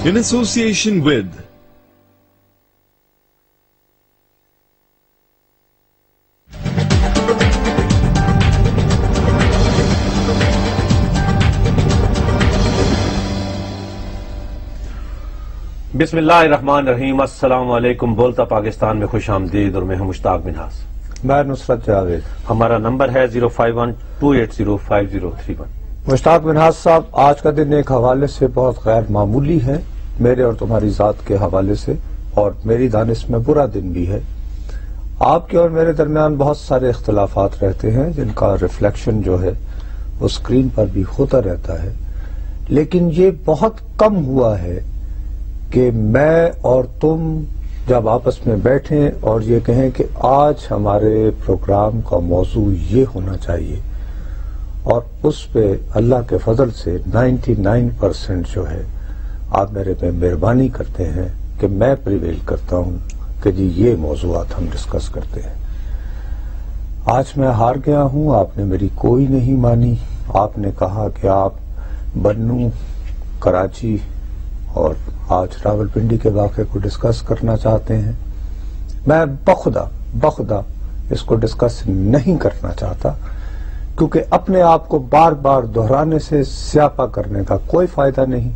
in association with بسم اللہ الرحمن الرحیم. السلام علیکم. بولتا پاکستان میں خوش آمدید. اور میں ہوں مشتاق منہاس. میں نصرت جاوید. ہمارا نمبر ہے 051-280-5031. مشتاق منہاس صاحب، آج کا دن ایک حوالے سے بہت غیر معمولی ہے، میرے اور تمہاری ذات کے حوالے سے، اور میری دانش میں برا دن بھی ہے. آپ کے اور میرے درمیان بہت سارے اختلافات رہتے ہیں جن کا ریفلیکشن جو ہے وہ اسکرین پر بھی ہوتا رہتا ہے، لیکن یہ بہت کم ہوا ہے کہ میں اور تم جب آپس میں بیٹھیں اور یہ کہیں کہ آج ہمارے پروگرام کا موضوع یہ ہونا چاہیے، اور اس پہ اللہ کے فضل سے 99% جو ہے آپ میرے پہ مہربانی کرتے ہیں کہ میں پریویل کرتا ہوں کہ جی یہ موضوعات ہم ڈسکس کرتے ہیں. آج میں ہار گیا ہوں، آپ نے میری کوئی نہیں مانی. آپ نے کہا کہ آپ بنو، کراچی اور آج راولپنڈی کے واقعے کو ڈسکس کرنا چاہتے ہیں. میں بخدا اس کو ڈسکس نہیں کرنا چاہتا، کیونکہ اپنے آپ کو بار بار دہرانے سے سیاپا کرنے کا کوئی فائدہ نہیں.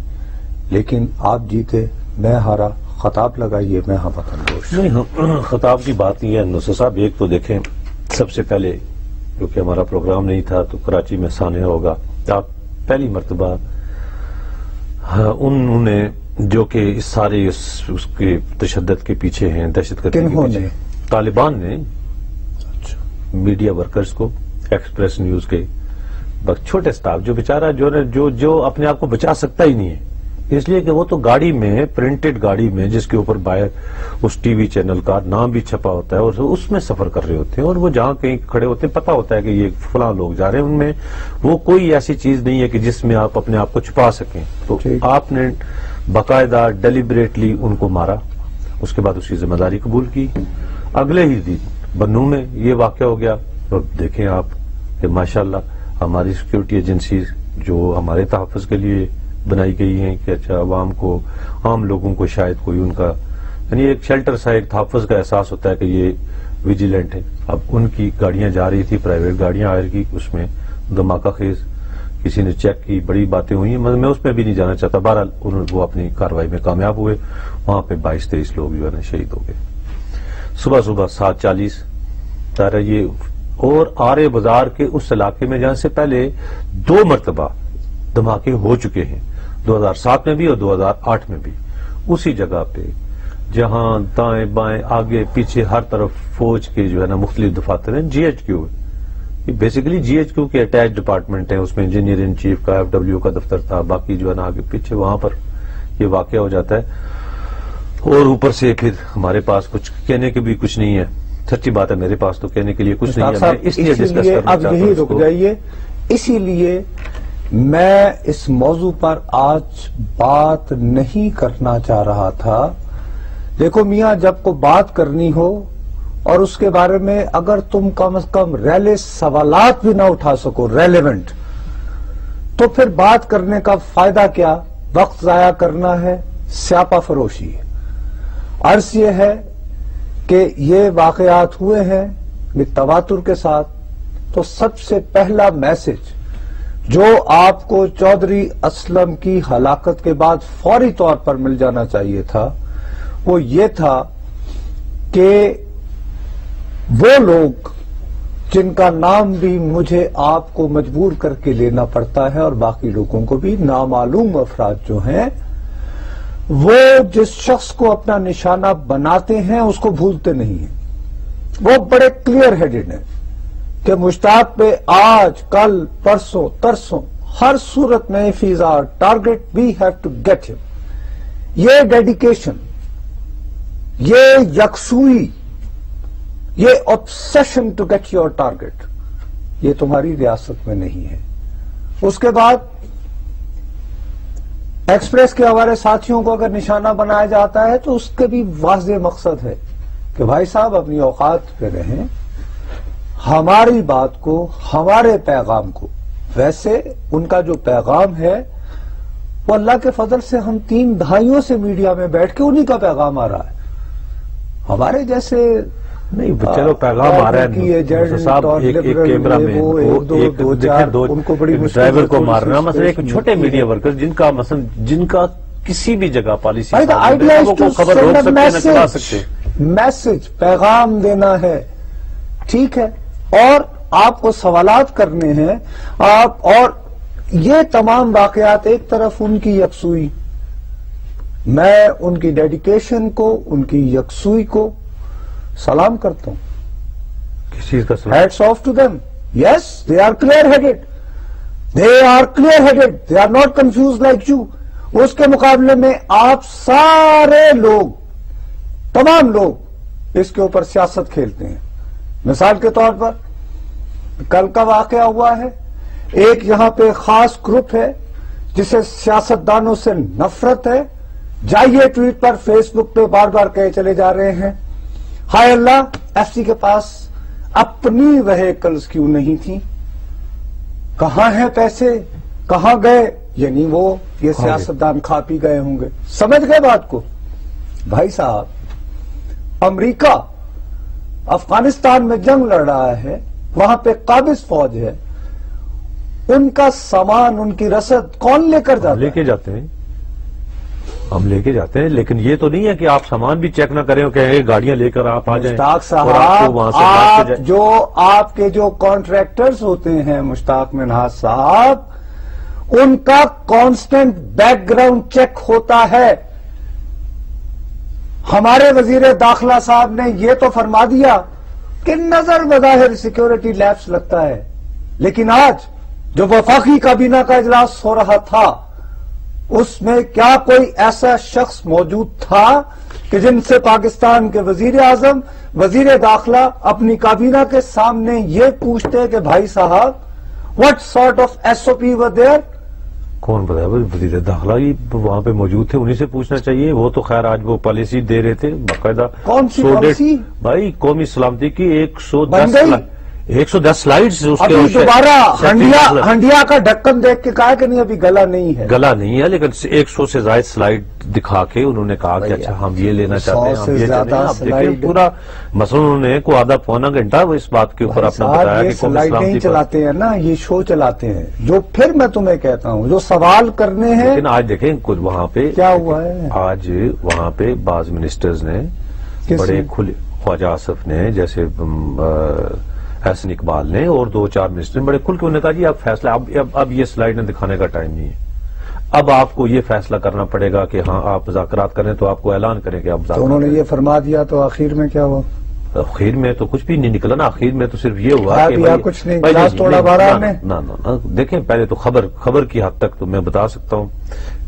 لیکن آپ جیتے، میں ہارا. خطاب لگائیے، میں ہاں وطن دوست. نہیں، خطاب کی بات نہیں ہے نصر صاحب. ایک تو دیکھیں، سب سے پہلے کیونکہ ہمارا پروگرام نہیں تھا تو کراچی میں سانحہ ہوگا. آپ پہلی مرتبہ انہوں نے جو کہ اس سارے اس کے تشدد کے پیچھے ہیں، دہشت گردی کے پیچھے، طالبان نے میڈیا ورکرز کو، ایکسپریس نیوز کے چھوٹے سٹاف جو بیچارہ جو اپنے آپ کو بچا سکتا ہی نہیں ہے، اس لیے کہ وہ تو گاڑی میں، پرنٹڈ گاڑی میں جس کے اوپر باہر اس ٹی وی چینل کا نام بھی چھپا ہوتا ہے اور اس میں سفر کر رہے ہوتے ہیں، اور وہ جہاں کہیں کھڑے ہوتے ہیں پتا ہوتا ہے کہ یہ فلاں لوگ جا رہے ہیں. ان میں وہ کوئی ایسی چیز نہیں ہے کہ جس میں آپ اپنے آپ کو چھپا سکیں. تو آپ نے باقاعدہ ڈیلیبریٹلی ان کو مارا، اس کے بعد اس کی ذمہ داری قبول کی. اگلے ہی دن بنو میں یہ واقعہ ہو گیا. اور دیکھیں آپ کہ ماشاءاللہ ہماری سیکورٹی ایجنسیز جو ہمارے تحفظ کے لیے بنائی گئی ہیں کہ اچھا عوام کو، عام لوگوں کو شاید کوئی ان کا یعنی ایک شیلٹر سا، ایک تحفظ کا احساس ہوتا ہے کہ یہ ویجیلنٹ ہے. اب ان کی گاڑیاں جا رہی تھی، پرائیویٹ گاڑیاں آئے گی، اس میں دھماکہ خیز کسی نے چیک کی، بڑی باتیں ہوئی ہیں. میں اس میں بھی نہیں جانا چاہتا. بہرحال وہ اپنی کارروائی میں کامیاب ہوئے. وہاں پہ 22-23 لوگ جو ہے نا شہید ہو گئے. صبح 7:40 تارا یہ اور آرے بازار کے اس علاقے میں جہاں سے پہلے 2 مرتبہ دھماکے ہو چکے ہیں، 2007 میں بھی اور 2008 میں بھی، اسی جگہ پہ جہاں دائیں بائیں آگے پیچھے ہر طرف فوج کے جو ہے نا مختلف دفاتر ہیں. GHQ بیسیکلی GHQ کے اٹیچ ڈپارٹمنٹ ہیں، اس میں انجینئر ان چیف کا، FW کا دفتر تھا، باقی جو ہے نا آگے پیچھے وہاں پر یہ واقعہ ہو جاتا ہے. اور اوپر سے پھر ہمارے پاس کچھ کہنے کے بھی کچھ نہیں ہے. سچی بات ہے، میرے پاس تو کہنے کے لیے کچھ نہیں ہے. اس لیے ڈسکس کرنا اب یہی رک جائیے. اسی لیے میں اس موضوع پر آج بات نہیں کرنا چاہ رہا تھا. دیکھو میاں، جب کو بات کرنی ہو اور اس کے بارے میں اگر تم کم از کم ریلے سوالات بھی نہ اٹھا سکو ریلیونٹ، تو پھر بات کرنے کا فائدہ کیا؟ وقت ضائع کرنا ہے، سیاپا فروشی ہے. عرض یہ ہے کہ یہ واقعات ہوئے ہیں بالتواتر کے ساتھ. تو سب سے پہلا میسج جو آپ کو چودھری اسلم کی ہلاکت کے بعد فوری طور پر مل جانا چاہیے تھا، وہ یہ تھا کہ وہ لوگ جن کا نام بھی مجھے آپ کو مجبور کر کے لینا پڑتا ہے اور باقی لوگوں کو بھی، نامعلوم افراد جو ہیں، وہ جس شخص کو اپنا نشانہ بناتے ہیں اس کو بھولتے نہیں ہیں. وہ بڑے کلیئر ہیڈڈ ہیں کہ مشتاق پہ آج، کل، پرسوں، ترسوں ہر صورت میں if he is our target we have to get him. یہ ڈیڈیکیشن، یہ یکسوئی، یہ obsession to get your target، یہ تمہاری ریاست میں نہیں ہے. اس کے بعد ایکسپریس کے ہمارے ساتھیوں کو اگر نشانہ بنایا جاتا ہے تو اس کے بھی واضح مقصد ہے کہ بھائی صاحب اپنی اوقات پہ رہیں، ہماری بات کو، ہمارے پیغام کو. ویسے ان کا جو پیغام ہے وہ اللہ کے فضل سے ہم 3 دہائیوں سے میڈیا میں بیٹھ کے انہی کا پیغام آ رہا ہے. ہمارے جیسے نہیں چلو پیغام آ رہا ہے صاحب، ایک کیمرہ میں ان کو بڑی ڈرائیور کو مارنا، مثلا ایک چھوٹے میڈیا ورکر جن کا کسی بھی جگہ پالیسی خبر روک سکتے نہ چلا سکتے. میسج پیغام دینا ہے، ٹھیک ہے، اور آپ کو سوالات کرنے ہیں آپ، اور یہ تمام واقعات ایک طرف ان کی یکسوئی، میں ان کی ڈیڈیکیشن کو، ان کی یکسوئی کو سلام کرتا ہوں. کس چیز کا سلام؟ Hats off to them. Yes they are clear headed, they are clear headed, they are not confuse like you. اس کے مقابلے میں آپ سارے لوگ، تمام لوگ اس کے اوپر سیاست کھیلتے ہیں. مثال کے طور پر کل کا واقعہ ہوا ہے، ایک یہاں پہ خاص گروپ ہے جسے سیاستدانوں سے نفرت ہے، جائیے ٹویٹ پر، فیس بک پہ بار بار کہے چلے جا رہے ہیں ہائے اللہ ایف سی کے پاس اپنی وہیکلز کیوں نہیں تھی، کہاں ہیں پیسے، کہاں گئے، یعنی وہ یہ سیاستدان کھا پی گئے ہوں گے. سمجھ گئے بات کو؟ بھائی صاحب، امریکہ افغانستان میں جنگ لڑ رہا ہے، وہاں پہ قابض فوج ہے، ان کا سامان، ان کی رسد کون لے کر جاتا ہے؟ لے کے جاتے ہیں، ہم لے کے جاتے ہیں، لیکن یہ تو نہیں ہے کہ آپ سامان بھی چیک نہ کریں اور کہیں گاڑیاں لے کر آپ آ جائیں. مشتاق صاحب، آپ کے جو کانٹریکٹرز ہوتے ہیں مشتاق منہاج صاحب، ان کا کانسٹنٹ بیک گراؤنڈ چیک ہوتا ہے. ہمارے وزیر داخلہ صاحب نے یہ تو فرما دیا کہ نظر بظاہر سیکیورٹی لیپس لگتا ہے، لیکن آج جو وفاقی کابینہ کا اجلاس ہو رہا تھا اس میں کیا کوئی ایسا شخص موجود تھا کہ جن سے پاکستان کے وزیر اعظم، وزیر داخلہ اپنی کابینہ کے سامنے یہ پوچھتے کہ بھائی صاحب what sort of SOP were there؟ کون بتایا؟ وزیر داخلہ ہی وہاں پہ موجود تھے، انہیں سے پوچھنا چاہیے. وہ تو خیر آج وہ پالیسی دے رہے تھے باقاعدہ. کون سی پالیسی؟ بھائی قومی سلامتی کی 110 سلائیڈز اس کے دوبارہ ہنڈیا کا ڈھکن دیکھ کے کہا کہ نہیں ابھی گلا نہیں ہے، گلا نہیں ہے، لیکن 100 سے زائد سلائیڈ دکھا کے انہوں نے کہا کہ اچھا ہم یہ لینا چاہتے ہیں، ہم یہ چاہتے ہیں. آپ دیکھیں پورا مثلا انہوں نے کو آدھا پونا گھنٹہ وہ اس بات کے اوپر اپنا بتایا کہ قومی سلامتی نہیں چلاتے ہیں نا، یہ شو چلاتے ہیں. جو پھر میں تمہیں کہتا ہوں جو سوال کرنے ہیں، لیکن آج دیکھیں کچھ وہاں پہ کیا ہوا ہے. آج وہاں پہ بعض منسٹرز نے بڑے کھلے، خواجہ آصف نے، جیسے حسن اقبال نے، اور 2-4 منسٹر بڑے کھل کے انہوں نے کہا جی اب فیصلہ، اب یہ سلائیڈ دکھانے کا ٹائم نہیں ہے، اب آپ کو یہ فیصلہ کرنا پڑے گا کہ ہاں آپ مذاکرات کریں تو آپ کو اعلان کریں کہ آپ مذاکرات کریں. انہوں نے یہ فرما دیا تو آخر میں کیا ہوا؟ آخر میں تو کچھ بھی نہیں نکلا نا. آخر میں تو صرف یہ ہوا کہ کچھ نہیں، گلاس توڑا بارہ نے. نہ دیکھیں پہلے تو خبر کی حد تک تو میں بتا سکتا ہوں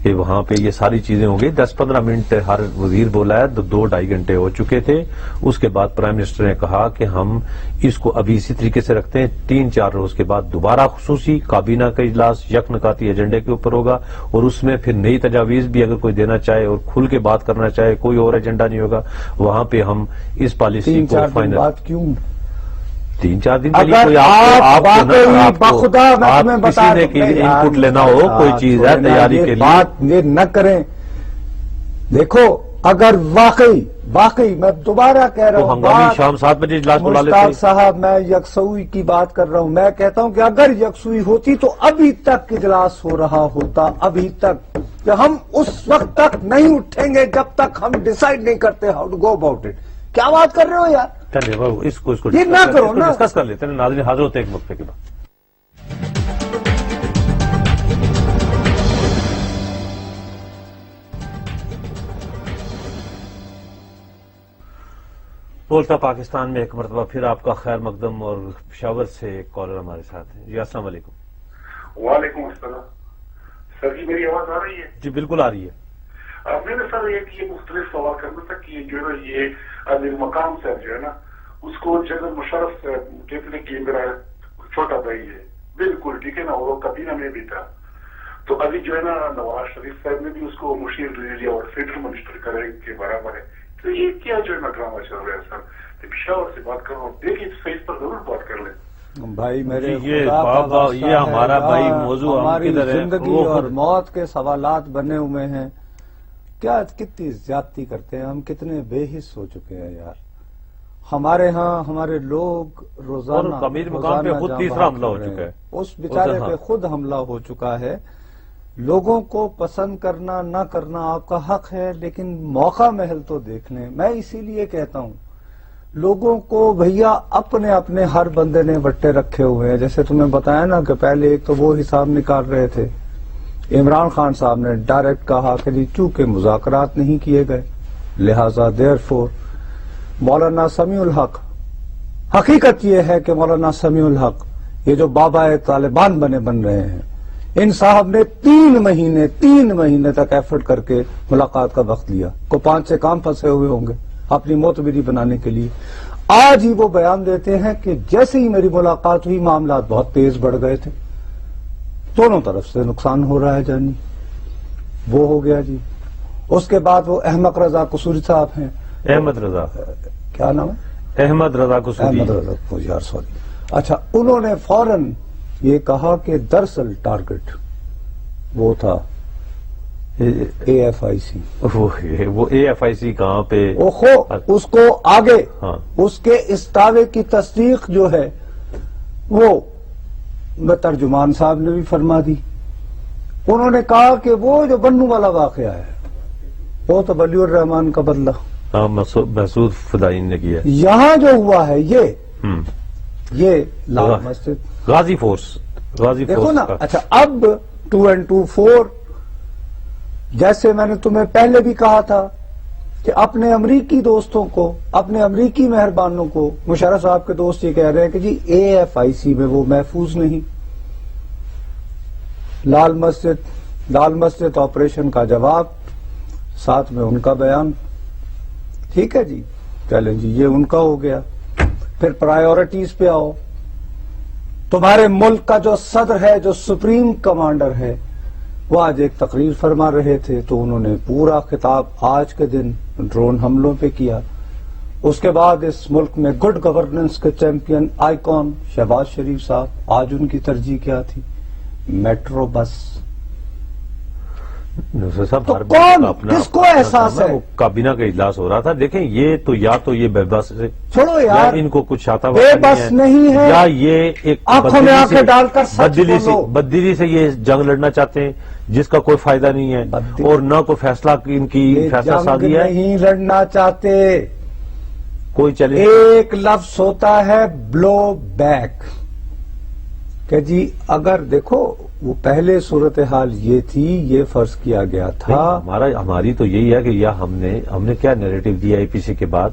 کہ وہاں پہ یہ ساری چیزیں ہوں گی. 10-15 منٹ ہر وزیر بولا ہے، 2-2.5 گھنٹے ہو چکے تھے. اس کے بعد پرائم منسٹر نے کہا کہ ہم اس کو ابھی اسی طریقے سے رکھتے ہیں، 3-4 روز کے بعد دوبارہ خصوصی کابینہ کا اجلاس یک نکاتی ایجنڈے کے اوپر ہوگا، اور اس میں پھر نئی تجاویز بھی اگر کوئی دینا چاہے اور کھل کے بات کرنا چاہے، کوئی اور ایجنڈا نہیں ہوگا. وہاں پہ ہم اس پالیسی کو فائنل. 3-4 دن کے لیے کوئی کسی نے انپٹ لینا ہو، کوئی چیز ہے تیاری کے لیے، بات یہ نہ کریں. دیکھو اگر واقعی میں دوبارہ کہہ رہا ہوں، ہنگامی شام 7 بجے اجلاس بلا لیتے. مشتاق صاحب میں یکسوئی کی بات کر رہا ہوں. میں کہتا ہوں کہ اگر یکسوئی ہوتی تو ابھی تک اجلاس ہو رہا ہوتا، ابھی تک. کہ ہم اس وقت تک نہیں اٹھیں گے جب تک ہم ڈیسائیڈ نہیں کرتے how to go about it. کیا بات کر رہے ہو یار؟ اس کو یہ نہ کرو نا، ڈسکس کر لیتے ہیں. ناظرین حاضر ہوتے ہیں ایک وقفے کے بعد. بولتا پاکستان میں ایک مرتبہ پھر آپ کا خیر مقدم، اور پشاور سے ایک کالر ہمارے ساتھ ہیں. جی السلام علیکم. وعلیکم السلام. سر جی میری آواز آ رہی ہے؟ جی بالکل آ رہی ہے. میں نے سر یہ مختلف سوال کرنا تھا کہ جو ہے یہ امیر مقام صاحب جو ہے نا، اس کو جنرل مشرف کہتے ہیں کہ میرا چھوٹا بھائی ہے، بالکل ٹھیک ہے نا، اور وہ کابینہ میں بھی تھا. تو ابھی جو ہے نا نواز شریف صاحب نے بھی اس کو مشیر لے لیا اور فیڈرل منسٹر کرے کے برابر ہے. تو یہ کیا جو ہے نا ڈرامہ چل رہا ہے سر؟ پشاور سے بات کر رہا ہوں، دیکھیے صحیح پر ضرور بات کر لیں. بھائی میرے یہ خدا کا بابا، واسطہ یہ ہمارا ہے، بھائی یار، موضوع ہم ہماری کدھر ہے؟ زندگی وہ اور خود- موت کے سوالات بنے ہوئے ہیں. کیا کتنی زیادتی کرتے ہیں ہم، کتنے بے حس ہو چکے ہیں یار. ہمارے ہاں ہمارے لوگ روزانہ اور امیر مقام پہ خود جاں تیسرا بحق حملہ ہو کر رہے چکا ہے. ہیں. اس بیچارے ہاں. پہ خود حملہ ہو چکا ہے. لوگوں کو پسند کرنا نہ کرنا آپ کا حق ہے، لیکن موقع محل تو دیکھ لیں. میں اسی لیے کہتا ہوں لوگوں کو، بھیا اپنے اپنے ہر بندے نے بٹے رکھے ہوئے ہیں. جیسے تمہیں بتایا نا کہ پہلے ایک تو وہ حساب نکال رہے تھے، عمران خان صاحب نے ڈائریکٹ کہا کہ جی چونکہ مذاکرات نہیں کیے گئے لہذا دیر فور مولانا سمیع الحق. حقیقت یہ ہے کہ مولانا سمیع الحق یہ جو بابا طالبان بن رہے ہیں، ان صاحب نے 3 مہینے تک ایفرٹ کر کے ملاقات کا وقت لیا. کو 5 کام پھنسے ہوئے ہوں گے اپنی معتبری بنانے کے لیے. آج ہی وہ بیان دیتے ہیں کہ جیسے ہی میری ملاقات ہوئی معاملات بہت تیز بڑھ گئے تھے. دونوں طرف سے نقصان ہو رہا ہے جانی. وہ ہو گیا جی. اس کے بعد وہ احمد رضا قصوری صاحب ہیں. احمد رضا، کیا نام ہے؟ احمد رضا قصوری. احمد رضا، یار سوری. اچھا، انہوں نے فوراً یہ کہا کہ دراصل ٹارگٹ وہ تھا AFIC. وہ AFIC کہاں پہ؟ اس کو آگے ہاں. اس کے اس دعوے کی تصدیق جو ہے وہ ترجمان صاحب نے بھی فرما دی. انہوں نے کہا کہ وہ جو بنو والا واقعہ ہے وہ تو ولی الرحمان کا بدلہ ہاں محسود فدائین نے کیا. یہاں جو ہوا ہے ہم. یہ لال مسجد غازی فورس دیکھو نا. کا. اچھا، اب 2 and 2 4 جیسے میں نے تمہیں پہلے بھی کہا تھا کہ اپنے امریکی دوستوں کو، اپنے امریکی مہربانوں کو، مشرف صاحب کے دوست یہ کہہ رہے ہیں کہ جی AFIC میں وہ محفوظ نہیں. لال مسجد آپریشن کا جواب، ساتھ میں ان کا بیان. ٹھیک ہے جی، چلیں جی، یہ ان کا ہو گیا. پھر پرائیورٹیز پہ آؤ. تمہارے ملک کا جو صدر ہے، جو سپریم کمانڈر ہے، وہ آج ایک تقریر فرما رہے تھے تو انہوں نے پورا خطاب آج کے دن ڈرون حملوں پہ کیا. اس کے بعد اس ملک میں گڈ گورننس کے چیمپئن آئیکن شہباز شریف صاحب، آج ان کی ترجیح کیا تھی؟ Metro bus. تو کون، کس کو احساس ہے؟ کابینہ کا اجلاس ہو رہا تھا. دیکھیں یہ تو یا تو یہ بے بس ہے، چھوڑو یار، ان کو کچھ آتا بے بس نہیں ہے، یا یہ ایک آنکھوں میں آنکھیں ڈال کر سچ بولو. بددلی سے یہ جنگ لڑنا چاہتے ہیں جس کا کوئی فائدہ نہیں ہے، اور نہ کوئی فیصلہ ان کی فیصلہ سازی ہے. نہیں لڑنا چاہتے. کوئی چلے ایک لفظ ہوتا ہے بلو بیک، کہ جی اگر دیکھو وہ پہلے صورتحال یہ تھی، یہ فرض کیا گیا تھا. ہماری تو یہی ہے کہ یا ہم نے کیا نیریٹو دیا APC کے بعد،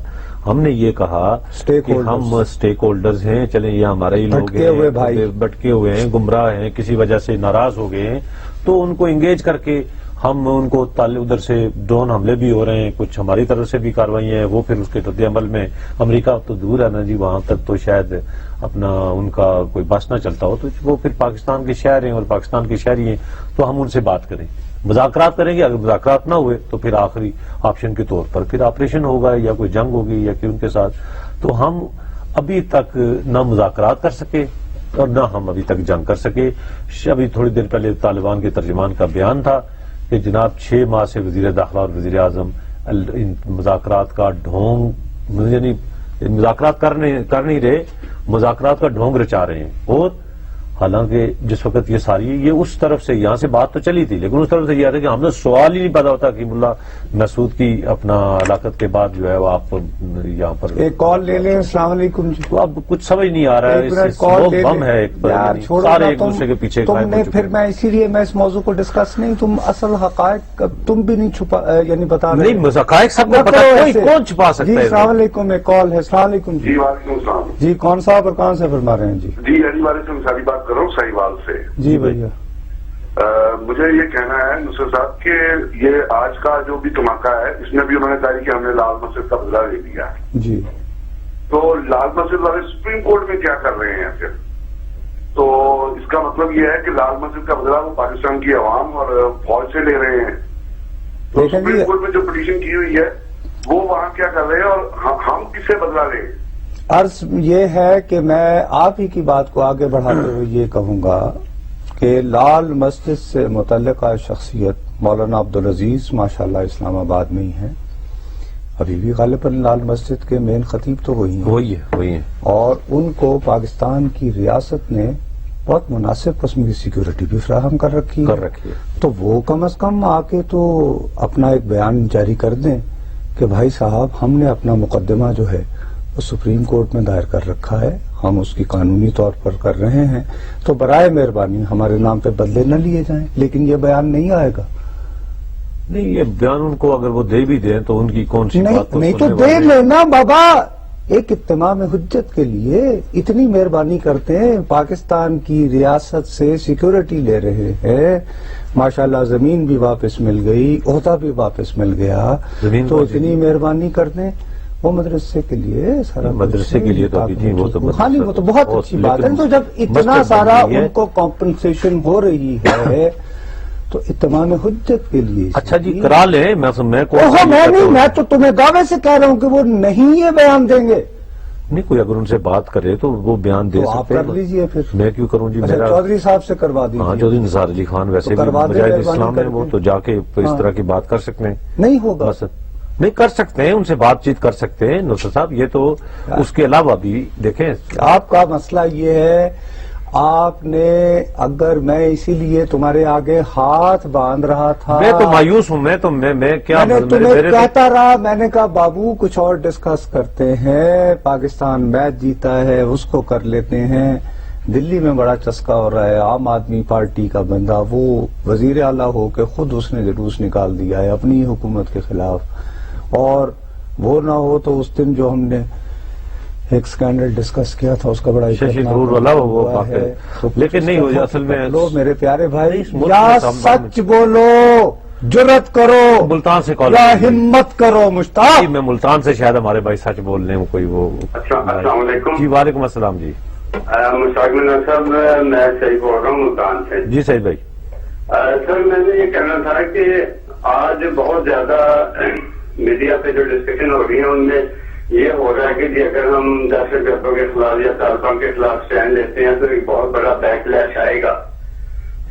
ہم نے یہ کہا کہ ہم اسٹیک ہولڈرز ہیں، چلیں یہ ہمارے ہی لوگ ہیں، بٹکے ہوئے ہیں، گمراہ ہیں، کسی وجہ سے ناراض ہو گئے ہیں، تو ان کو انگیج کر کے ہم ان کو ادھر سے ڈرون حملے بھی ہو رہے ہیں، کچھ ہماری طرف سے بھی کاروائیاں ہیں. وہ پھر اس کے رد عمل میں امریکہ تو دور ہے نا جی، وہاں تک تو شاید اپنا ان کا کوئی بس نہ چلتا ہو، تو وہ پھر پاکستان کے شہر ہیں اور پاکستان کے شہری ہیں، تو ہم ان سے بات کریں، مذاکرات کریں گے. اگر مذاکرات نہ ہوئے تو پھر آخری آپشن کے طور پر پھر آپریشن ہوگا یا کوئی جنگ ہوگی یا کہ ان کے ساتھ. تو ہم ابھی تک نہ مذاکرات کر سکے اور نہ ہم ابھی تک جنگ کر سکے. ابھی تھوڑی دیر پہلے طالبان کے ترجمان کا بیان تھا کہ جناب 6 ماہ سے وزیر داخلہ اور وزیر اعظم مذاکرات کا ڈھونگ، یعنی مذاکرات کر نہیں رہے، مذاکرات کا ڈھونگ رچا رہے ہیں. اور حالانکہ جس وقت یہ ساری یہ اس طرف سے یہاں سے بات تو چلی تھی، لیکن اس طرف سے یہ آتا ہے کہ ہم نے سوال ہی نہیں پیدا ہوتا کہ ملا محسود کی اپنا ہلاکت کے بعد جو ہے وہ آپ یہاں پر ایک کال لے لیں. السلام علیکم جی. اب کچھ سمجھ نہیں آ رہا ہے، بم ہے ایک سارے ایک دوسرے کے پیچھے تم نے. پھر میں اسی لیے میں اس موضوع کو ڈسکس نہیں، تم اصل حقائق تم بھی نہیں چھپا، یعنی بتا رہے نہیں، حقائق سب کو پتا ہے، کون چھپا سکتا ہے. جی السلام علیکم، ایک کال ہے. السلام علیکم جی. وعلیکم السلام جی. کون صاحب اور کہاں سے فرما رہے ہیں جی؟ جی علی والد سے مثالی بات کر رہا ہوں، سہیوال سے. جی بھیا. مجھے یہ کہنا ہے نصرت صاحب کہ یہ آج کا جو بھی دھماکہ ہے اس میں بھی انہوں نے کہا کہ ہم نے لال مسجد کا بدلہ لے لیا. جی. تو لال مسجد والے سپریم کورٹ میں کیا کر رہے ہیں پھر؟ تو اس کا مطلب یہ ہے کہ لال مسجد کا بدلہ وہ پاکستان کی عوام اور فوج سے لے رہے ہیں. تو سپریم کورٹ میں جو پٹیشن کی ہوئی ہے وہ وہاں کیا کر رہے ہیں اور ہم کس سے بدلہ لیں؟ عرض یہ ہے کہ میں آپ ہی کی بات کو آگے بڑھاتے ہوئے یہ کہوں گا کہ لال مسجد سے متعلقہ شخصیت مولانا عبدالعزیز ماشاءاللہ اسلام آباد میں ہی ہیں، ابھی بھی غالباً لال مسجد کے مین خطیب تو وہی ہیں اور ان کو پاکستان کی ریاست نے بہت مناسب قسم کی سیکیورٹی بھی فراہم کر رکھی ہے، تو وہ کم از کم آ کے تو اپنا ایک بیان جاری کر دیں کہ بھائی صاحب ہم نے اپنا مقدمہ جو ہے وہ سپریم کورٹ میں دائر کر رکھا ہے، ہم اس کی قانونی طور پر کر رہے ہیں، تو برائے مہربانی ہمارے نام پہ بدلے نہ لیے جائیں۔ لیکن یہ بیان نہیں آئے گا، نہیں یہ بیان ان کو اگر وہ دے بھی دیں تو ان کی کون سی بات نہیں تو دے لینا بابا، ایک اتمام حجت کے لیے اتنی مہربانی کرتے ہیں، پاکستان کی ریاست سے سیکیورٹی لے رہے ہیں، ماشاءاللہ زمین بھی واپس مل گئی، عہدہ بھی واپس مل گیا، تو اتنی مہربانی کرتے ہیں۔ وہ مدرسے کے لیے سارا مدرسے کے لیے تو وہ تو بہت اچھی بات ہے، تو جب اتنا سارا ان کو کمپنسیشن ہو رہی ہے تو اتمام حجت کے لیے اچھا جی کرا لیں۔ میں تو تمہیں دعوے سے کہہ رہا ہوں کہ وہ نہیں یہ بیان دیں گے۔ نہیں کوئی اگر ان سے بات کرے تو وہ بیان دے آپ سکتے ہیں، کر لیجئے پھر۔ میں کیوں کروں جی؟ میرا چودھری صاحب سے کروا دیجیے۔ ہاں چودھری نثار علی خان ویسے بھی مجاہد اسلام ہیں، وہ تو جا کے اس طرح کی بات کر سکتے ہیں۔ نہیں ہوگا، نہیں کر سکتے ہیں، ان سے بات چیت کر سکتے ہیں نصرت صاحب۔ یہ تو اس کے علاوہ بھی دیکھیں آپ کا مسئلہ یہ ہے، آپ نے اگر میں اسی لیے تمہارے آگے ہاتھ باندھ رہا تھا، میں تو مایوس ہوں، میں کیا میں نے تمہیں کہتا رہا، میں نے کہا بابو کچھ اور ڈسکس کرتے ہیں، پاکستان میچ جیتا ہے اس کو کر لیتے ہیں۔ دلی میں بڑا چسکا ہو رہا ہے، عام آدمی پارٹی کا بندہ وہ وزیر اعلیٰ ہو کے خود اس نے جلوس نکال دیا ہے اپنی حکومت کے خلاف، اور وہ نہ ہو تو اس دن جو ہم نے ایک سکینڈل ڈسکس کیا تھا اس کا بڑا لیکن نہیں ہو جائے اصل میں۔ میرے پیارے بھائی یا سچ بولو، جرت کرو، ملتان سے کال یا ہمت کرو مشتاق۔ میں ملتان سے شاید ہمارے بھائی سچ بول رہے ہیں کوئی وہ۔ السلام علیکم جی وعلیکم السلام جی۔ مشتاق منان صاحب میں سعید بول رہا ہوں ملتان سے۔ جی سعید بھائی۔ سر میں نے یہ کہنا تھا کہ آج بہت زیادہ میڈیا پہ جو ڈسکشن ہو رہی ہے ان میں یہ ہو رہا ہے کہ جی اگر ہم دہشت گردوں کے خلاف یا طالبان کے خلاف اسٹینڈ لیتے ہیں تو ایک بہت بڑا بیک لیش آئے گا۔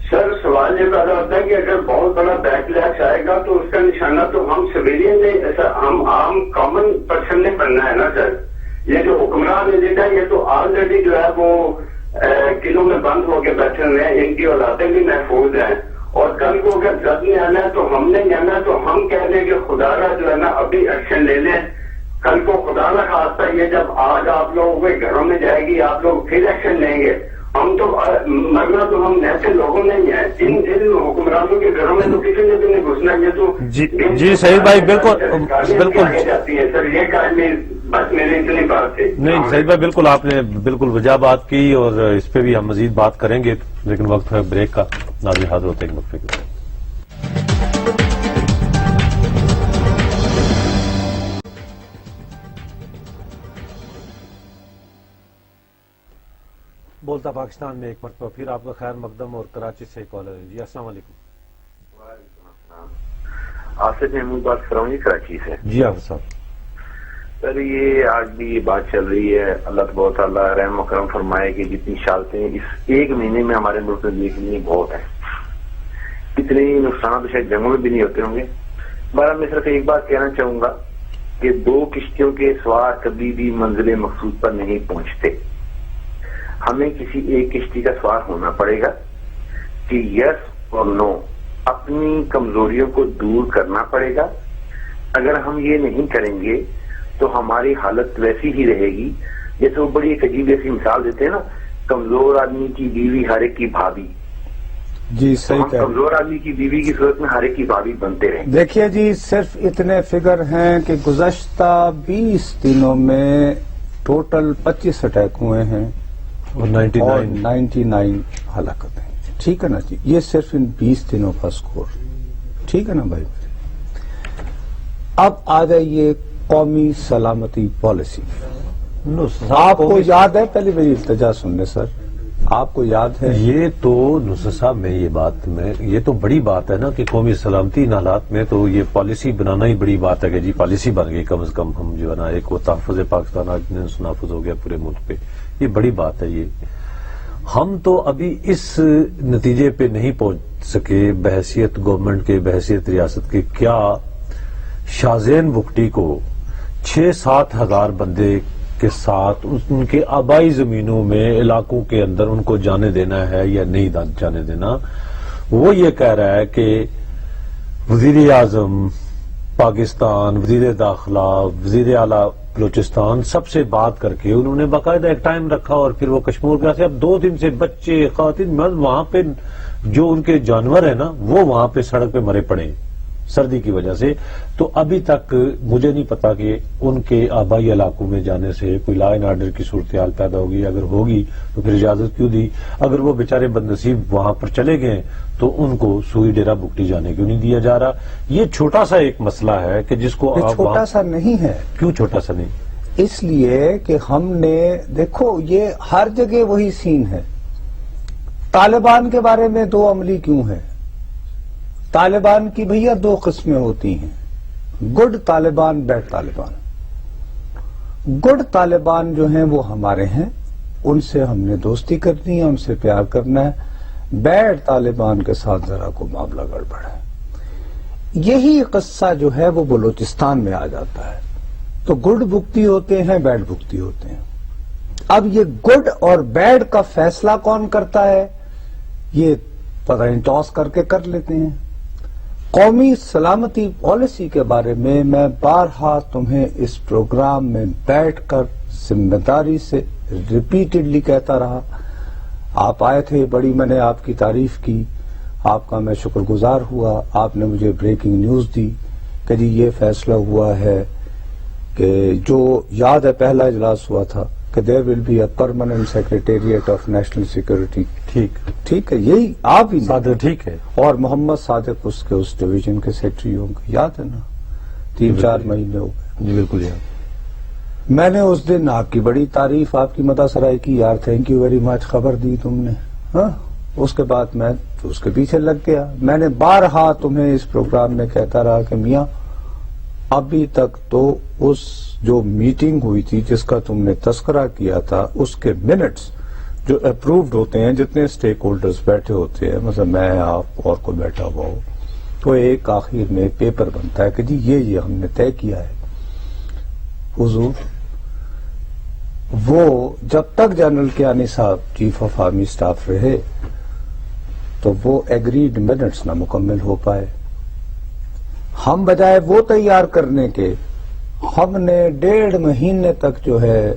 سر سوال یہ پیدا ہوتا ہے کہ اگر بہت بڑا بیک لیش آئے گا تو اس کا نشانہ تو ہم سویلین نے، ایسا ہم عام کامن پرسن نے بننا ہے نا سر۔ یہ جو حکمران ہے دیکھا یہ تو آلریڈی جو ہے وہ قلعوں میں بند ہو کے بیٹھے ہوئے ہیں، ان کی اولادیں بھی محفوظ ہیں، اور کل کو اگر جج نے آنا ہے تو ہم نے آنا ہے تو ہم کہہ دیں کہ خدا را جو ہے نا ابھی ایکشن لے لیں، کل کو خدا نہ خواستہ یہ جب آج آپ لوگوں کے گھروں میں جائے گی آپ لوگ پھر ایکشن لیں گے۔ ہم تو مرنا تو ہم ایسے لوگوں نہیں ہیں، ان حکمرانوں کے گھروں میں تو کسی نے بھی نہیں گھسنا، یہ تو جی سعید بھائی بالکل جاتی ہے سر۔ یہ بس میری اتنی بات تھی۔ نہیں سعید بھائی بالکل آپ نے بالکل وجہ بات کی اور اس پہ بھی ہم مزید بات کریں گے، لیکن وقت ہے بریک کا۔ ناظرین حاضر ہوتے ہیں وقفے کے۔ بولتا پاکستان میں ایک مرتبہ پھر آپ کا خیر مقدم، اور کراچی سے کالر ہے۔ جی السلام علیکم۔ آصف محمود بات کر رہا ہوں جی کراچی سے۔ جی آصف صاحب۔ سر یہ آج بھی یہ بات چل رہی ہے، اللہ تبارک تعالیٰ رحم و کرم فرمائے کہ جتنی شالتیں اس ایک مہینے میں ہمارے ملک میں دیکھنے بہت ہیں، اتنے نقصانات شاید جنگوں میں بھی نہیں ہوتے ہوں گے۔ بہرحال میں صرف ایک بات کہنا چاہوں گا کہ دو کشتیوں کے سوار کبھی بھی منزل مقصود پر نہیں پہنچتے، ہمیں کسی ایک کشتی کا سوار ہونا پڑے گا کہ یس اور نو، اپنی کمزوریوں کو دور کرنا پڑے گا۔ اگر ہم یہ نہیں کریں گے تو ہماری حالت ویسی ہی رہے گی جیسے وہ بڑی ایک عجیب جیسی مثال دیتے ہیں نا، کمزور آدمی کی بیوی ہر ایک کی بھابھی۔ جی صحیح کہہ، کمزور آدمی کی بیوی کی صورت میں ہر ایک کی بھابھی بنتے رہیں۔ دیکھیے جی صرف اتنے فگر ہیں کہ گزشتہ 20 دنوں میں ٹوٹل 25 اٹیک ہوئے ہیں اور 99 ہلاکتیں۔ ٹھیک ہے نا جی، یہ صرف ان 20 دنوں کا سکور، ٹھیک ہے نا بھائی۔ اب آ جائیے قومی سلامتی پالیسی۔ آپ کو یاد ہے، پہلے میری التجا سن لیں سر، آپ کو یاد ہے یہ تو نصرت صاحب میں یہ تو بڑی بات ہے نا کہ قومی سلامتی ان حالات میں تو یہ پالیسی بنانا ہی بڑی بات ہے کہ جی پالیسی بن گئی کم از کم ہم جو ہے نا ایک وہ تحفظ پاکستان آج نافذ ہو گیا پورے ملک پہ. یہ بڑی بات ہے. یہ ہم تو ابھی اس نتیجے پہ نہیں پہنچ سکے بحیثیت گورنمنٹ کے بحیثیت ریاست کے کیا شازین بگٹی کو 6-7 ہزار بندے کے ساتھ ان کے آبائی زمینوں میں علاقوں کے اندر ان کو جانے دینا ہے یا نہیں جانے دینا. وہ یہ کہہ رہا ہے کہ وزیر اعظم پاکستان، وزیر داخلہ، وزیر اعلیٰ بلوچستان سب سے بات کر کے انہوں نے باقاعدہ ایک ٹائم رکھا اور پھر وہ کشمیر گیا سے اب 2 دن سے بچے خواتین وہاں پہ جو ان کے جانور ہیں نا وہ وہاں پہ سڑک پہ مرے پڑے سردی کی وجہ سے. تو ابھی تک مجھے نہیں پتا کہ ان کے آبائی علاقوں میں جانے سے کوئی لا اینڈ آرڈر کی صورتحال پیدا ہوگی. اگر ہوگی تو پھر اجازت کیوں دی؟ اگر وہ بیچارے بدنصیب وہاں پر چلے گئے تو ان کو سوئی ڈیرا بگٹی جانے کیوں نہیں دیا جا رہا؟ یہ چھوٹا سا ایک مسئلہ ہے کہ جس کو آپ چھوٹا سا نہیں ہے. کیوں چھوٹا سا نہیں؟ اس لیے کہ ہم نے دیکھو یہ ہر جگہ وہی سین ہے. طالبان کے بارے میں 2 عملی کیوں ہے؟ طالبان کی بھیا 2 قسمیں ہوتی ہیں، good Taliban, bad Taliban. Good Taliban جو ہیں وہ ہمارے ہیں، ان سے ہم نے دوستی کرنی ہے، ان سے پیار کرنا ہے. بیڈ طالبان کے ساتھ ذرا کو معاملہ گڑبڑ ہے. یہی قصہ جو ہے وہ بلوچستان میں آ جاتا ہے. تو گڈ بھگتی ہوتے ہیں، بیڈ بھگتی ہوتے ہیں. اب یہ گڈ اور بیڈ کا فیصلہ کون کرتا ہے؟ یہ پتہ نہیں ٹاس کر کے کر لیتے ہیں. قومی سلامتی پالیسی کے بارے میں بارہا تمہیں اس پروگرام میں بیٹھ کر ذمہ داری سے ریپیٹڈلی کہتا رہا. آپ آئے تھے، بڑی میں نے آپ کی تعریف کی، آپ کا میں شکر گزار ہوا. آپ نے مجھے بریکنگ نیوز دی کہ جی یہ فیصلہ ہوا ہے کہ جو یاد ہے پہلا اجلاس ہوا تھا کہ there will be a permanent secretariat of national security. ٹھیک ہے، یہی آپ ہی صادق ٹھیک ہے، اور محمد صادق اس کے اس ڈویژن کے سیکرٹری ہوں گے، یاد ہے نا؟ 3-4 مہینے ہو گئے. جی بالکل یاد. میں نے اس دن آپ کی بڑی تعریف، آپ کی مدح سرائی کی، یار تھینک یو ویری مچ، خبر دی تم نے. ہاں اس کے بعد میں اس کے پیچھے لگ گیا. میں نے بارہا تمہیں اس پروگرام میں کہتا رہا کہ میاں ابھی تک تو اس جو میٹنگ ہوئی تھی جس کا تم نے تذکرہ کیا تھا اس کے منٹس جو اپرووڈ ہوتے ہیں، جتنے سٹیک ہولڈرز بیٹھے ہوتے ہیں، مثلا میں، آپ اور کوئی بیٹھا ہوا ہو، تو ایک آخر میں پیپر بنتا ہے کہ جی یہ ہم نے طے کیا ہے. حضور وہ جب تک جنرل کیانی صاحب چیف آف آرمی سٹاف رہے تو وہ ایگریڈ منٹس نہ مکمل ہو پائے. ہم بجائے وہ تیار کرنے کے، ہم نے 1.5 مہینے تک جو ہے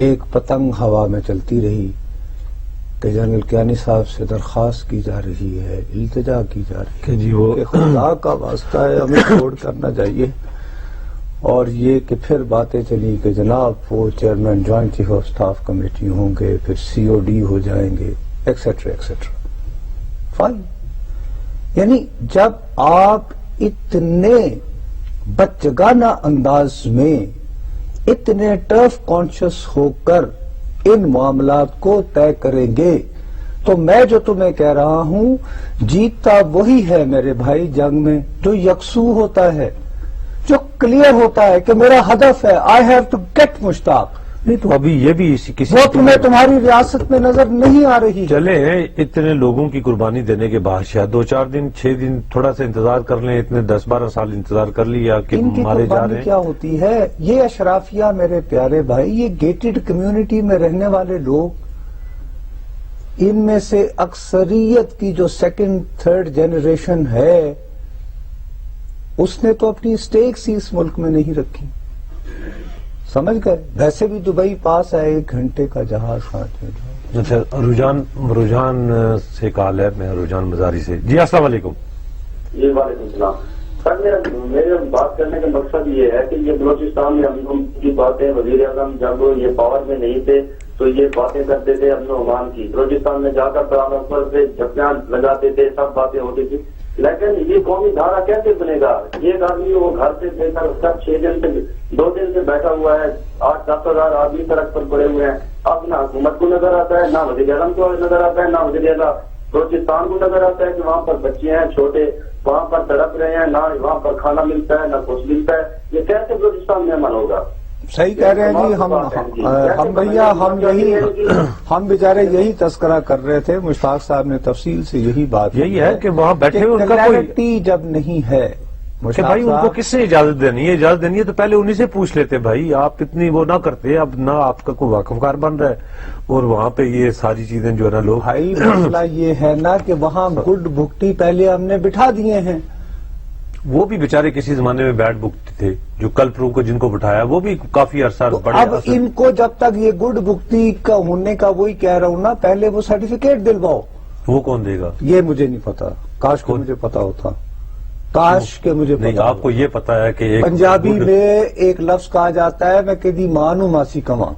ایک پتنگ ہوا میں چلتی رہی کہ جنرل کیانی صاحب سے درخواست کی جا رہی ہے، التجا کی جا رہی ہے کہ جی وہ کہ خدا کا واسطہ ہے ہمیں چھوڑ کرنا چاہیے. اور یہ کہ پھر باتیں چلی کہ جناب وہ chairman joint chief of staff committee ہوں گے، پھر COD ہو جائیں گے، ایکسیٹرا ایکسیٹرا. فائن. یعنی جب آپ اتنے بچگانہ انداز میں، اتنے ٹرف کانشیس ہو کر ان معاملات کو طے کریں گے تو میں جو تمہیں کہہ رہا ہوں، جیتتا وہی ہے میرے بھائی جنگ میں جو یکسو ہوتا ہے، جو کلیئر ہوتا ہے کہ میرا ہدف ہے، آئی ہیو ٹو گیٹ مشتاق. نہیں تو ابھی یہ بھی کسی وہ تمہیں تمہاری ریاست میں نظر نہیں آ رہی. چلے اتنے لوگوں کی قربانی دینے کے بعد شاید 2-4 دن 6 دن تھوڑا سا انتظار کر لیں. اتنے 10-12 سال انتظار کر لیا کہ ان کی مارے جا رہے قربانی ہیں. کیا ہوتی ہے؟ یہ اشرافیہ میرے پیارے بھائی، یہ گیٹڈ کمیونٹی میں رہنے والے لوگ، ان میں سے اکثریت کی جو 2nd-3rd جنریشن ہے اس نے تو اپنی سٹیکس ہی اس ملک میں نہیں رکھی. سمجھ گئے؟ ویسے بھی دبئی پاس ہے، 1 گھنٹے کا جہاز. اچھا، رجحان سے کال ہے، میں رجحان مزاری سے. جی السلام علیکم. جی وعلیکم السلام. سر میرے بات کرنے کا مقصد یہ ہے کہ یہ بلوچستان میں امن کی باتیں، وزیر اعظم جب یہ پاور میں نہیں تھے تو یہ باتیں کرتے تھے امن و امان کی. بلوچستان میں جا کر پرامن پر سے جھپیاں لگاتے تھے، سب باتیں ہوتی تھی. لیکن یہ قومی دھارا کیسے بنے گا؟ ایک آدمی وہ گھر سے بے کر اس کا 6 دن سے 2 دن سے بیٹھا ہوا ہے، 8-10 ہزار آدمی سڑک پر پڑے ہوئے ہیں، اب نہ حکومت کو نظر آتا ہے، نہ وزیر اعظم کو نظر آتا ہے، نہ وزیر اعلیٰ بلوچستان کو نظر آتا ہے کہ وہاں پر بچے ہیں چھوٹے، وہاں پر تڑپ رہے ہیں، نہ وہاں پر کھانا ملتا ہے نہ کچھ ملتا ہے. یہ کیسے بلوچستان میں امن ہوگا؟ صحیح کہہ رہے ہیں جی. ہم بھیا ہم بیچارے یہی تذکرہ کر رہے تھے. مشتاق صاحب نے تفصیل سے یہی بات یہی ہے کہ وہاں بیٹھے ہوئے ان کا کلیئرٹی جب نہیں ہے کہ بھائی ان کو کس سے اجازت دینی ہے؟ اجازت دینی ہے تو پہلے انہی سے پوچھ لیتے بھائی. آپ اتنی وہ نہ کرتے، اب نہ آپ کا کوئی واقفکار بن رہا ہے اور وہاں پہ یہ ساری چیزیں جو ہے نا لوگ. بھائی مسئلہ یہ ہے نا کہ وہاں گڈ بھکٹی پہلے ہم نے بٹھا دیے ہیں. وہ بھی بیچارے کسی زمانے میں بیڈ بک تھے جو کلپرو کو جن کو بٹھایا وہ بھی کافی عرصہ بڑے. اب ان کو جب تک یہ گڈ بھکتی کا ہونے کا وہی کہہ رہا ہوں نا، پہلے وہ سرٹیفکیٹ دلواؤ. وہ کون دے گا یہ مجھے نہیں پتا. کاش کو مجھے پتا ہوتا، کاش کہ مجھے نہیں. پتا. آپ کو یہ پتا ہے کہ پنجابی میں ایک لفظ کہا جاتا ہے میں کدی مانو ماسی کماں.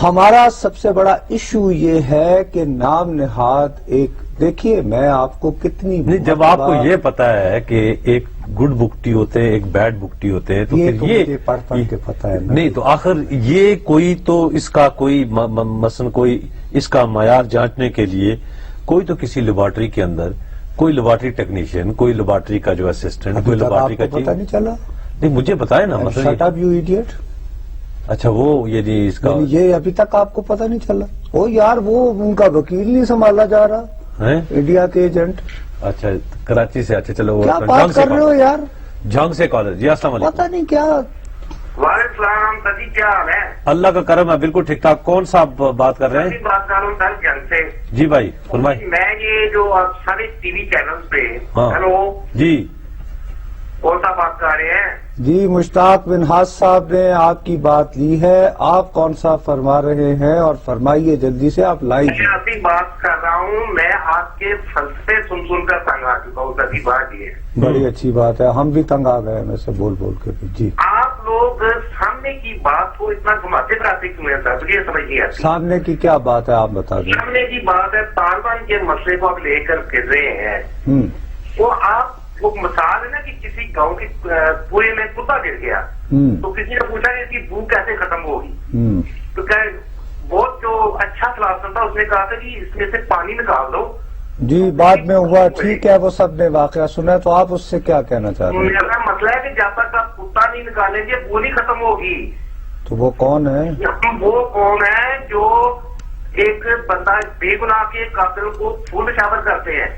ہمارا سب سے بڑا ایشو یہ ہے کہ نام نہاد ایک دیکھیے میں آپ کو کتنی نہیں. جب آپ کو یہ پتا ہے کہ ایک گڈ بکٹی ہوتے ہیں ایک بیڈ بکٹی ہوتے ہیں تو پھر یہ پڑھ کے پتا ہے نہیں تو آخر یہ کوئی تو اس کا کوئی مثلا کوئی اس کا معیار جانچنے کے لیے کوئی تو کسی لیبارٹری کے اندر کوئی لیبارٹری ٹیکنیشین، کوئی لیبارٹری کا جو اسسٹنٹ، کوئی لیبارٹری کا پتا نہیں چلا. نہیں مجھے بتائے نا مثلا. Shut up you idiot. اچھا وہ یہ اس کا یہ ابھی تک آپ کو پتا نہیں چلا؟ او یار وہ ان کا وکیل نہیں سنبھالا جا رہا انڈیا کے ایجنٹ. اچھا کراچی سے. اچھا چلو کیا بات کر رہے ہو یار؟ جھانگ سے کالر. جی السلام علیکم. پتا نہیں کیا. وعلیکم السلام سدی، کیا حال ہے؟ اللہ کا کرم ہے بالکل ٹھیک ٹھاک. کون سا آپ بات کر رہے ہیں؟ بات کر رہا ہوں دل جنگ سے. جی بھائی فرمائیں. میں یہ جو آپ سارے ٹی وی چینل پہ ہیلو جی کون سا بات کر رہے ہیں؟ جی مشتاق منہاس صاحب نے آپ کی بات لی ہے. آپ کون سا فرما رہے ہیں اور فرمائیے جلدی سے. آپ لائیو میں ابھی بات کر رہا ہوں. میں آپ کے فلسفے سن کر تنگ آ چکا ہوں. سبھی بات یہ بڑی اچھی بات ہے. ہم بھی تنگ آ گئے میں سے بول کے. جی آپ لوگ سامنے کی بات کو اتنا گھماتے پھراتے کیوں ہیں سر؟ مجھے سمجھ نہیں آتی. سامنے کی کیا بات ہے آپ بتا دیں. سامنے کی بات ہے طالبان کے مسئلے کو آپ لے کر پھر رہے ہیں. وہ آپ وہ مثال ہے نا کہ کسی گاؤں کے کنویں میں کتا گر گیا تو کسی نے پوچھا کہ اس کی بھوک کیسے ختم ہوگی، تو کیا بہت جو اچھا فلاسفر تھا اس نے کہا تھا کہ اس میں سے پانی نکال دو. جی بعد میں ہوا ٹھیک ہے وہ سب نے واقعہ سنا ہے تو آپ اس سے کیا کہنا چاہتے ہیں؟ میرا مسئلہ ہے کہ جب تک آپ کتا نہیں نکالیں گے وہ نہیں ختم ہوگی. تو وہ کون ہے؟ وہ کون ہے جو ایک بندہ بے گناہ کے قاتل کو پھول شاور کرتے ہیں.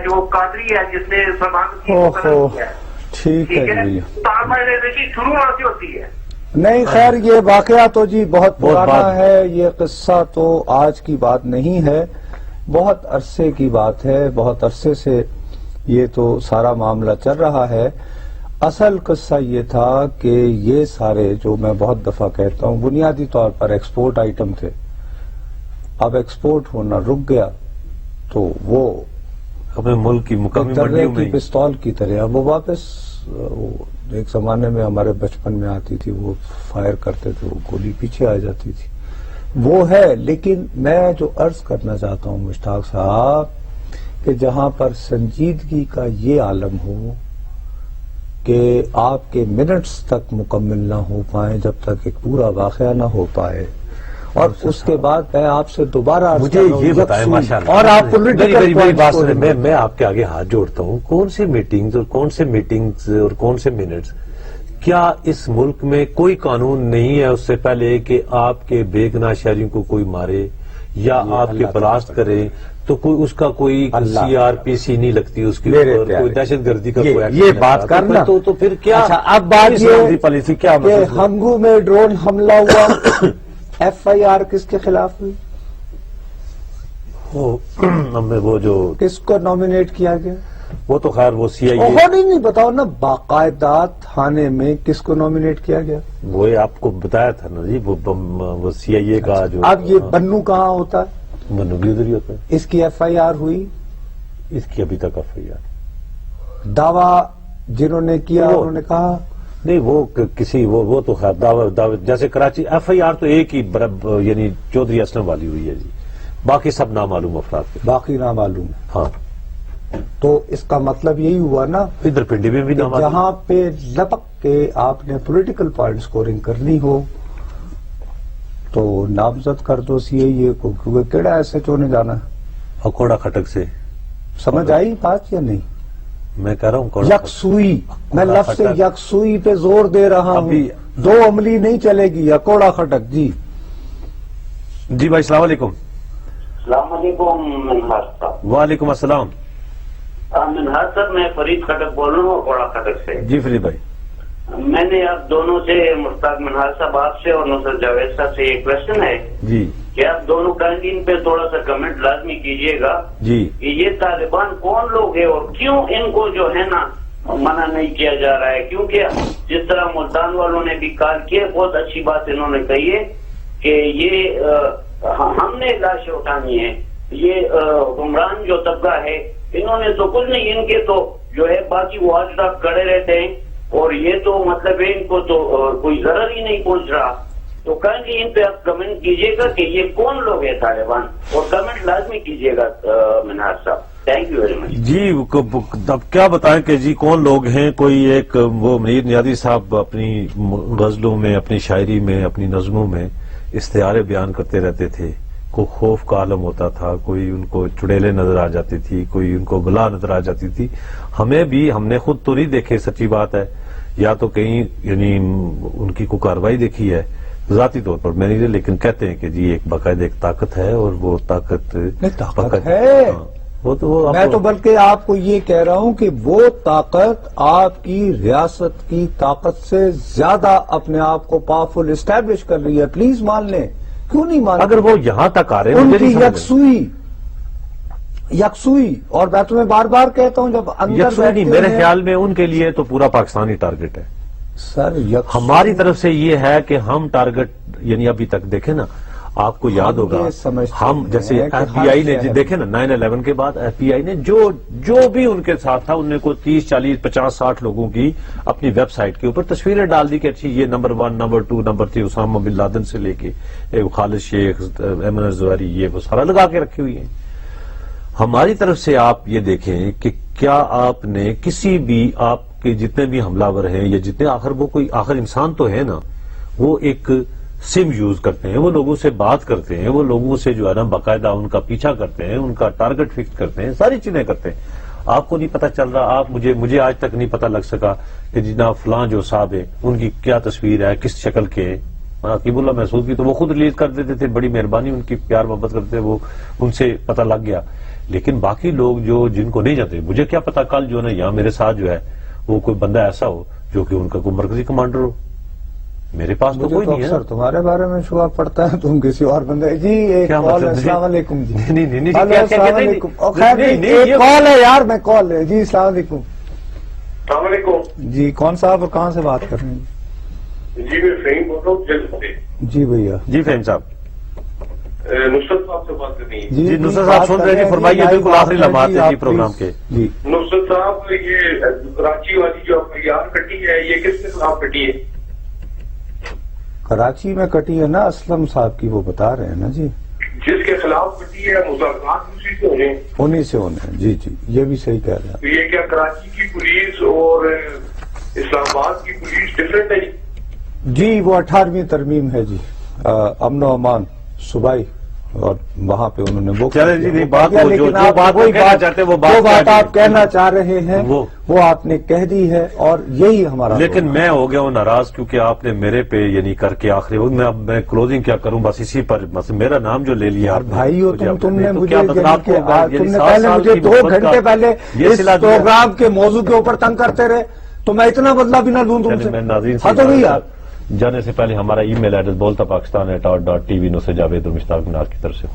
جو قادری ہے جس نے ٹھیک ہے جی. شروع وہاں سے ہوتی ہے. نہیں خیر یہ واقعہ تو جی بہت پرانا ہے. یہ قصہ تو آج کی بات نہیں ہے، بہت عرصے کی بات ہے. بہت عرصے سے یہ تو سارا معاملہ چل رہا ہے. اصل قصہ یہ تھا کہ یہ سارے جو میں بہت دفعہ کہتا ہوں بنیادی طور پر ایکسپورٹ آئٹم تھے. اب ایکسپورٹ ہونا رک گیا تو وہ اپنے ملک کی مقامی منڈیوں میں پستول کی طرح وہ واپس ایک زمانے میں ہمارے بچپن میں آتی تھی وہ فائر کرتے تھے وہ گولی پیچھے آ جاتی تھی وہ ہے. لیکن میں جو عرض کرنا چاہتا ہوں مشتاق صاحب کہ جہاں پر سنجیدگی کا یہ عالم ہو کہ آپ کے منٹس تک مکمل نہ ہو پائیں جب تک ایک پورا واقعہ نہ ہو پائے اور اس کے بعد میں آپ سے دوبارہ مجھے یہ بتائیں ماشاءاللہ اور آپ میں آپ کے آگے ہاتھ جوڑتا ہوں کون سی میٹنگز اور کون سے میٹنگز اور کون سے منٹس کیا اس ملک میں کوئی قانون نہیں ہے اس سے پہلے کہ آپ کے بے گناہ شہریوں کو کوئی مارے یا آپ کے بلاسٹ کرے تو کوئی اس کا کوئی سی آر پی سی نہیں لگتی اس کی کوئی دہشت گردی کا کوئی یہ بات کرنا تو پھر کیا اب بات یہ پالیسی کیا کہ ہنگو میں ڈرون حملہ ہوا ایف آئی آر کس کے خلاف ہوئی وہ جو کس کو نامینیٹ کیا گیا وہ تو خیر وہ سی آئی اے نہیں بتاؤ نا باقاعدہ تھانے میں کس کو نامینیٹ کیا گیا وہ آپ کو بتایا تھا نا جی وہ سی آئی اے کا جو اب یہ بنو کہاں ہوتا ہے بنو بھی ادھر ہی ہوتا ہے اس کی ایف آئی آر ہوئی اس کی ابھی تک ایف آئی آر دعویٰ جنہوں نے کیا انہوں نے کہا نہیں وہ کسی وہ تو خیر دعوی جیسے کراچی ایف آئی آر تو ایک ہی یعنی چودھری اسلم والی ہوئی ہے جی باقی سب نامعلوم افراد کے باقی نامعلوم ہاں تو اس کا مطلب یہی ہوا نا ادھر پنڈی میں بھی کہ نام جہاں پہ لپک کے آپ نے پولیٹیکل پوائنٹ سکورنگ کرنی ہو تو نامزد کر دو سی اے اے کو، کیونکہ کیڑا ایسے چو نے جانا ہے۔ اکوڑا کھٹک سے سمجھ آئی بات یا نہیں؟ میں کہہ رہا ہوں یکسوئی، میں لفظ کھٹک۔ یکسوئی پہ زور دے رہا ہوں، ابھی دو عملی نہیں چلے گی، اکوڑا کھٹک۔ جی جی بھائی السلام علیکم۔ السلام علیکم منہاج صاحب۔ وعلیکم السلام۔ منہاج صاحب میں فرید کھٹک بول رہا ہوں کوڑا کھٹک سے۔ جی فرید بھائی، میں نے آپ دونوں سے، مشتاق منہاج صاحب آپ سے اور نصرت جاوید صاحب سے یہ کوشچن ہے جی کہ آپ دونوں کینڈین پہ تھوڑا سا کمنٹ لازمی کیجئے گا جی کہ یہ طالبان کون لوگ ہیں اور کیوں ان کو جو ہے نا منع نہیں کیا جا رہا ہے، کیونکہ جس طرح ملتان والوں نے بھی کال کیا، بہت اچھی بات انہوں نے کہی ہے کہ یہ ہم نے لاشیں اٹھانی ہے، یہ حکمران جو طبقہ ہے انہوں نے تو کچھ نہیں، ان کے تو جو ہے باقی وہ آج تک کڑے رہتے ہیں اور یہ تو مطلب ہے ان کو تو کوئی ضرر ہی نہیں پہنچ رہا۔ تو کہیں ان پہ آپ کمنٹ کیجئے گا کہ یہ کون لوگ ہیں طالبان، اور کمنٹ لازمی کیجئے گا منہاج صاحب۔ Thank you very much. جی اب کیا بتائیں کہ جی کون لوگ ہیں؟ کوئی ایک وہ منیر نیازی صاحب اپنی غزلوں میں، اپنی شاعری میں، اپنی نظموں میں استعارے بیان کرتے رہتے تھے، کوئی خوف کا عالم ہوتا تھا، کوئی ان کو چڑیلیں نظر آ جاتی تھی، کوئی ان کو بلا نظر آ جاتی تھی۔ ہمیں بھی، ہم نے خود تو نہیں دیکھے، سچی بات ہے، یا تو کہیں یعنی ان کی کوئی کاروائی دیکھی ہے ذاتی طور پر میں نہیں، لیکن کہتے ہیں کہ جی ایک باقاعدہ ایک طاقت ہے اور وہ طاقت ہے۔ وہ تو میں تو بلکہ آپ کو یہ کہہ رہا ہوں کہ وہ طاقت آپ کی ریاست کی طاقت سے زیادہ اپنے آپ کو پاورفل اسٹیبلش کر رہی ہے۔ پلیز مان لیں، کیوں نہیں مان؟ اگر وہ یہاں تک آ رہے ہیں، ان مجھے کی نہیں سمجھ یکسوئی، اور میں تمہیں بار بار کہتا ہوں جب اندر یکسوئی نہیں، بیٹھتے میرے ہیں- خیال میں ان کے لیے تو پورا پاکستانی ٹارگٹ ہے سر یکسوئی ہماری طرف سے۔ یہ ہے کہ ہم ٹارگٹ یعنی ابھی تک دیکھیں نا، آپ کو یاد ہوگا یہ سمجھتے ہم جیسے ہیں کہ ایف بی آئی نے ہر شہر دیکھیں نا 9/11 کے بعد ایف بی آئی نے جو بھی ان کے ساتھ تھا، ان نے کو 30 40 50 60 لوگوں کی اپنی ویب سائٹ کے اوپر تصویریں ڈال دی کہ اچھی یہ number 1 number 2 number 3 Osama bin Laden سے لے کے خالد شیخ، ایمن الزواری، یہ وہ سارا لگا کے رکھی ہوئی ہیں۔ ہماری طرف سے آپ یہ دیکھیں کہ کیا آپ نے کسی بھی، آپ کے جتنے بھی حملہ ور ہیں یا جتنے، آخر وہ کوئی آخر انسان تو ہے نا، وہ ایک سم یوز کرتے ہیں، وہ لوگوں سے بات کرتے ہیں، وہ لوگوں سے جو ہے نا باقاعدہ ان کا پیچھا کرتے ہیں، ان کا ٹارگٹ فکس کرتے ہیں، ساری چیزیں کرتے ہیں۔ آپ کو نہیں پتا چل رہا، آپ مجھے آج تک نہیں پتا لگ سکا کہ جناب فلاں جو صاحب ہیں ان کی کیا تصویر ہے، کس شکل کے ہیں۔ عقیب اللہ محسود کی تو وہ خود ریلیز کر دیتے تھے، بڑی مہربانی، ان کی پیار محبت کرتے تھے، وہ ان سے پتا لگ گیا۔ لیکن باقی لوگ جو جن کو نہیں جانتے، مجھے کیا پتا کل جو ہے نا یہاں میرے ساتھ جو ہے وہ کوئی بندہ ایسا ہو جو کہ ان کا کوئی مرکزی کمانڈر ہو، میرے پاس تو کوئی نہیں ہے۔ اکثر تمہارے بارے میں شبہ پڑتا ہے، تم کسی اور بندے۔ جی ایک کیا کال مطلب؟ ہے، السلام علیکم جی۔ نہیں ہلو، السلام علیکم۔ خیر ایک کال ہے یار، میں کال ہے جی۔ السلام علیکم۔ السلام علیکم جی کون صاحب اور کہاں سے بات کر رہے ہیں؟ جی، میں فہیم بول رہا ہوں جلد سے۔ جی بھیا۔ جی فہیم صاحب۔ نصرت صاحب سے بات کرنی ہے۔ جی نصرت صاحب سن رہے ہیں جی، فرمائیے، بالکل آخری لمحات ہیں جی پروگرام کے۔ جی نصرت صاحب، یہ کراچی والی جو ایف آئی آر کٹی ہے یہ کس کے خلاف کٹی ہے؟ کراچی میں کٹی ہے نا، اسلم صاحب کی، وہ بتا رہے ہیں نا جی، جس کے خلاف کٹی ہے مذاکرات اسی سے ہونے، انہی سے ہونے ہیں۔ جی جی یہ بھی صحیح کہہ رہے ہیں۔ تو یہ کیا کراچی کی پولیس اور اسلام آباد کی پولیس ڈفرینٹ ہے؟ جی وہ 18ویں ترمیم ہے جی، امن و امان صوبائی، اور وہاں پہ انہوں نے وہ چلے جی، نہیں بات کیا، وہ لیکن جو آپ بات وہی کہنا چاہتے ہیں وہ بات آپ کہنا چاہ رہے ہیں وہ آپ نے کہہ دی ہے، اور یہی ہمارا۔ لیکن میں ہو گیا ہوں ناراض کیونکہ آپ نے میرے پہ یعنی کر کے آخری وقت میں کلوزنگ کیا کروں، بس اسی پر بس میرا نام جو لے لیا بھائی ہو تم نے مجھے تم نے پہلے مجھے 2 گھنٹے پہلے اس پروگرام کے موضوع کے اوپر تنگ کرتے رہے، تو میں اتنا بدلہ بھی نہ لوں تم سے۔ میں ناظرین ہاں تو بھیا جانے سے پہلے ہمارا ای میل ایڈریس بولتا پاکستان @.tv نصرت جاوید اور مشتاق منار کی طرف سے